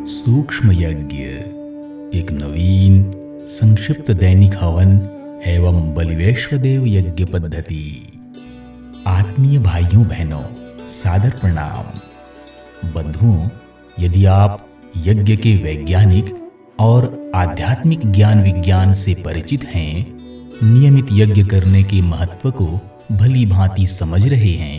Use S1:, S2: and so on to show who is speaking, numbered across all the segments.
S1: सूक्ष्म यज्ञ एक नवीन संक्षिप्त दैनिक हवन एवं बलिवेश्वदेव यज्ञ पद्धति। आत्मीय भाइयों बहनों, सादर प्रणाम। बंधुओं, यदि आप यज्ञ के वैज्ञानिक और आध्यात्मिक ज्ञान विज्ञान से परिचित हैं, नियमित यज्ञ करने के महत्व को भली भांति समझ रहे हैं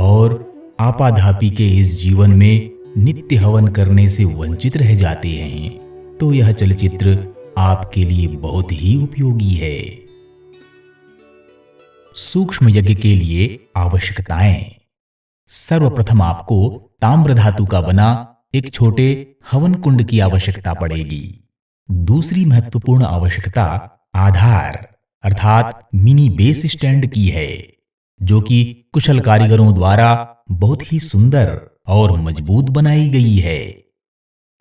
S1: और आपाधापी के इस जीवन में नित्य हवन करने से वंचित रह जाते हैं, तो यह चलचित्र आपके लिए बहुत ही उपयोगी है। सूक्ष्म यज्ञ के लिए आवश्यकताएं। सर्वप्रथम आपको ताम्र धातु का बना एक छोटे हवन कुंड की आवश्यकता पड़ेगी। दूसरी महत्वपूर्ण आवश्यकता आधार अर्थात मिनी बेस स्टैंड की है, जो कि कुशल कारीगरों द्वारा बहुत ही सुंदर और मजबूत बनाई गई है।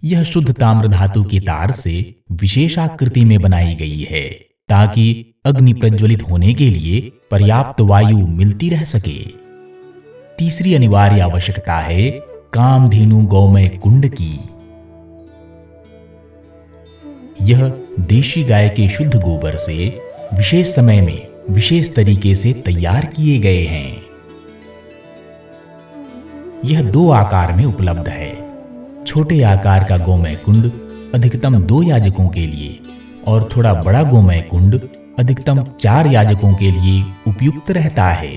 S1: यह शुद्ध ताम्र धातु के तार से विशेष आकृति में बनाई गई है, ताकि अग्नि प्रज्वलित होने के लिए पर्याप्त वायु मिलती रह सके। तीसरी अनिवार्य आवश्यकता है कामधेनु गौमय कुंड की। यह देशी गाय के शुद्ध गोबर से विशेष समय में विशेष तरीके से तैयार किए गए हैं। यह दो आकार में उपलब्ध है। छोटे आकार का गोमय कुंड अधिकतम 2 याजकों के लिए और थोड़ा बड़ा गोमय कुंड अधिकतम 4 याजकों के लिए उपयुक्त रहता है।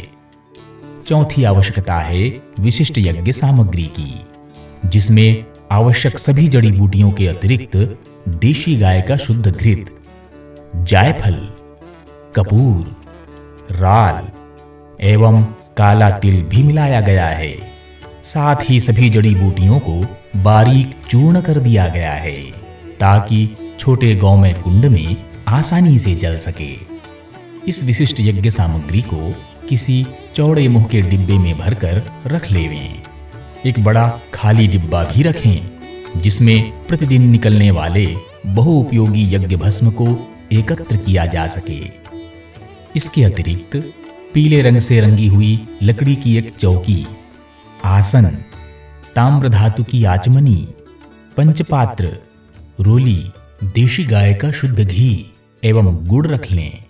S1: चौथी आवश्यकता है विशिष्ट यज्ञ सामग्री की, जिसमें आवश्यक सभी जड़ी बूटियों के अतिरिक्त देशी गाय का शुद्ध घृत, जायफल, कपूर, राल एवं काला तिल भी मिलाया गया है। साथ ही सभी जड़ी बूटियों को बारीक चूर्ण कर दिया गया है, ताकि छोटे गौमय कुंड में आसानी से जल सके। इस विशिष्ट यज्ञ सामग्री को किसी चौड़े मुंह के डिब्बे में भरकर रख लेवें। एक बड़ा खाली डिब्बा भी रखें, जिसमें प्रतिदिन निकलने वाले बहुउपयोगी यज्ञ भस्म को एकत्र किया जा सके। इसके अतिरिक्त पीले रंग से रंगी हुई लकड़ी की एक चौकी, आसन, ताम्र धातु की आचमनी, पंचपात्र, रोली, देशी गाय का शुद्ध घी एवं गुड़ रख लें।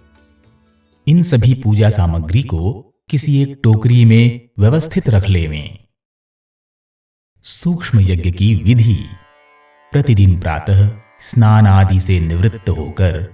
S1: इन सभी पूजा सामग्री को किसी एक टोकरी में व्यवस्थित रख लेवें। सूक्ष्म यज्ञ की विधि। प्रतिदिन प्रातः स्नान आदि से निवृत्त होकर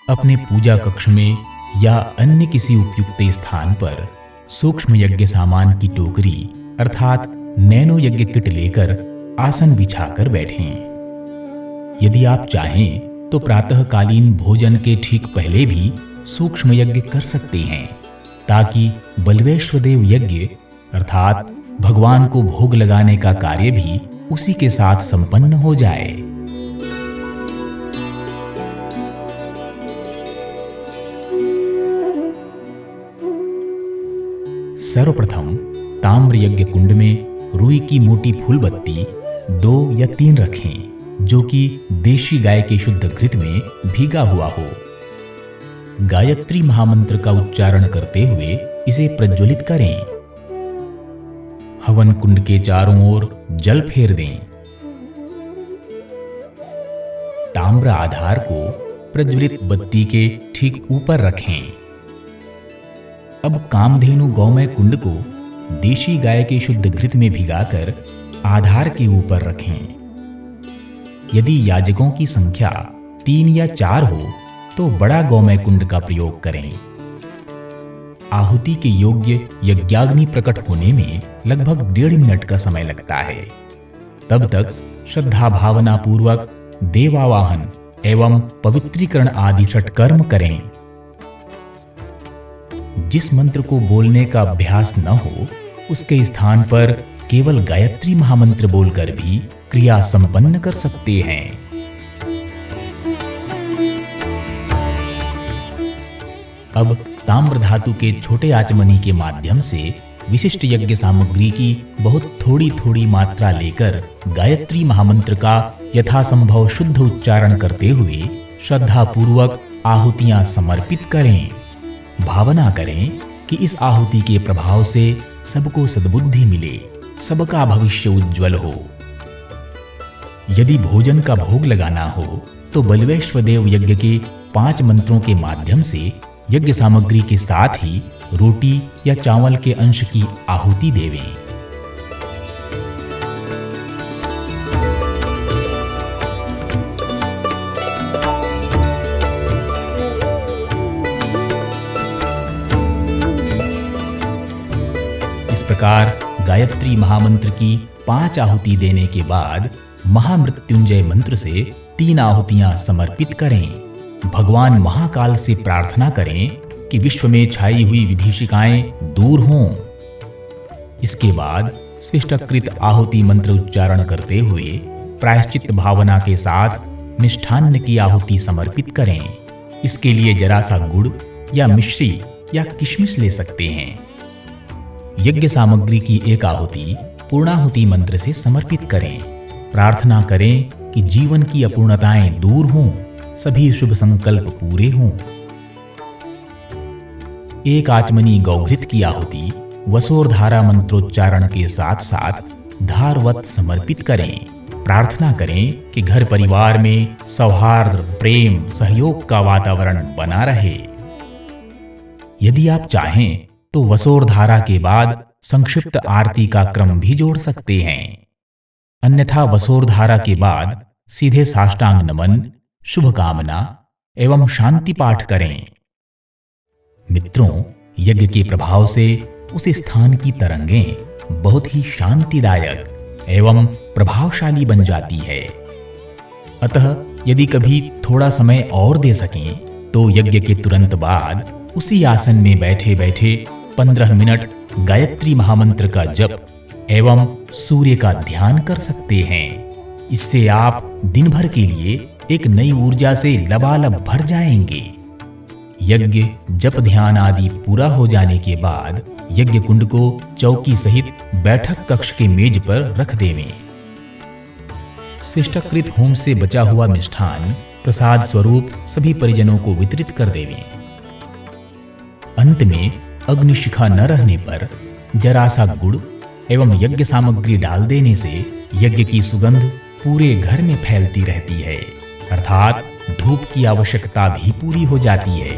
S1: अपने पूजा कक्ष में या अन्य किसी उपयुक्त स्थान पर सूक्ष्म यज्ञ सामान की टोकरी अर्थात नैनो यज्ञ किट लेकर आसन बिछाकर बैठें। यदि आप चाहें तो प्रातःकालीन भोजन के ठीक पहले भी सूक्ष्म यज्ञ कर सकते हैं, ताकि बलिवेश्वदेव यज्ञ अर्थात भगवान को भोग लगाने का कार्य भी उसी के साथ संपन्न हो जाए। सर्वप्रथम ताम्र यज्ञ कुंड में रुई की मोटी फूल बत्ती 2 या 3 रखें, जो कि देशी गाय के शुद्ध घृत में भीगा हुआ हो। गायत्री महामंत्र का उच्चारण करते हुए इसे प्रज्वलित करें। हवन कुंड के चारों ओर जल फेर दें। ताम्र आधार को प्रज्वलित बत्ती के ठीक ऊपर रखें। अब कामधेनु गौमय कुंड को देशी गाय के शुद्ध घृत में भिगाकर आधार के ऊपर रखें। यदि याजकों की संख्या 3 या 4 हो तो बड़ा गौमय कुंड का प्रयोग करें। आहुति के योग्य यज्ञाग्नि प्रकट होने में लगभग 1.5 मिनट का समय लगता है। तब तक श्रद्धा भावना पूर्वक देवावाहन एवं पवित्रीकरण आदि षटकर्म करें। जिस मंत्र को बोलने का अभ्यास न हो, उसके स्थान पर केवल गायत्री महामंत्र बोलकर भी क्रिया संपन्न कर सकते हैं। अब ताम्र धातु के छोटे आचमनी के माध्यम से विशिष्ट यज्ञ सामग्री की बहुत थोड़ी थोड़ी मात्रा लेकर गायत्री महामंत्र का यथासंभव शुद्ध उच्चारण करते हुए श्रद्धापूर्वक आहुतियां समर्पित करें। भावना करें कि इस आहुति के प्रभाव से सबको सद्बुद्धि मिले, सबका भविष्य उज्जवल हो। यदि भोजन का भोग लगाना हो तो बलवेश्वदेव यज्ञ के 5 मंत्रों के माध्यम से यज्ञ सामग्री के साथ ही रोटी या चावल के अंश की आहुति देवें। इस प्रकार गायत्री महामंत्र की 5 आहुति देने के बाद महामृत्युंजय मंत्र से 3 आहुतियां समर्पित करें। भगवान महाकाल से प्रार्थना करें कि विश्व में छाई हुई विभीषिकाएं दूर हों। इसके बाद स्विष्टकृत आहुति मंत्र उच्चारण करते हुए प्रायश्चित भावना के साथ मिष्ठान्न की आहुति समर्पित करें। इसके लिए जरा सा गुड़ या मिश्री या किशमिश ले सकते हैं। यज्ञ सामग्री की एक आहुति पूर्णाहुति मंत्र से समर्पित करें। प्रार्थना करें कि जीवन की अपूर्णताएं दूर हों, सभी शुभ संकल्प पूरे हों। एक आचमनी गौघृत की आहुति वसोरधारा मंत्रोच्चारण के साथ साथ धारवत समर्पित करें। प्रार्थना करें कि घर परिवार में सौहार्द, प्रेम, सहयोग का वातावरण बना रहे। यदि आप चाहें तो वसोरधारा के बाद संक्षिप्त आरती का क्रम भी जोड़ सकते हैं। अन्यथा वसोरधारा के बाद सीधे साष्टांग नमन, शुभ कामना एवं शांति पाठ करें। मित्रों, यज्ञ के प्रभाव से उस स्थान की तरंगें बहुत ही शांतिदायक एवं प्रभावशाली बन जाती है। अतः यदि कभी थोड़ा समय और दे सकें तो यज्ञ के तुरंत बाद उसी आसन में बैठे बैठे 15 मिनट गायत्री महामंत्र का जप एवं सूर्य का ध्यान कर सकते हैं। इससे आप दिन भर के लिए एक नई ऊर्जा से लबालब भर जाएंगे। यज्ञ, जप, ध्यान आदि पूरा हो जाने के बाद यज्ञ कुंड को चौकी सहित बैठक कक्ष के मेज पर रख देवें। स्विष्टकृत होम से बचा हुआ मिष्ठान प्रसाद स्वरूप सभी परिजनों को वितरित कर देवें। अंत में अग्निशिखा न रहने पर जरा सा गुड़ एवं यज्ञ सामग्री डाल देने से यज्ञ की सुगंध पूरे घर में फैलती रहती है, अर्थात धूप की आवश्यकता भी पूरी हो जाती है।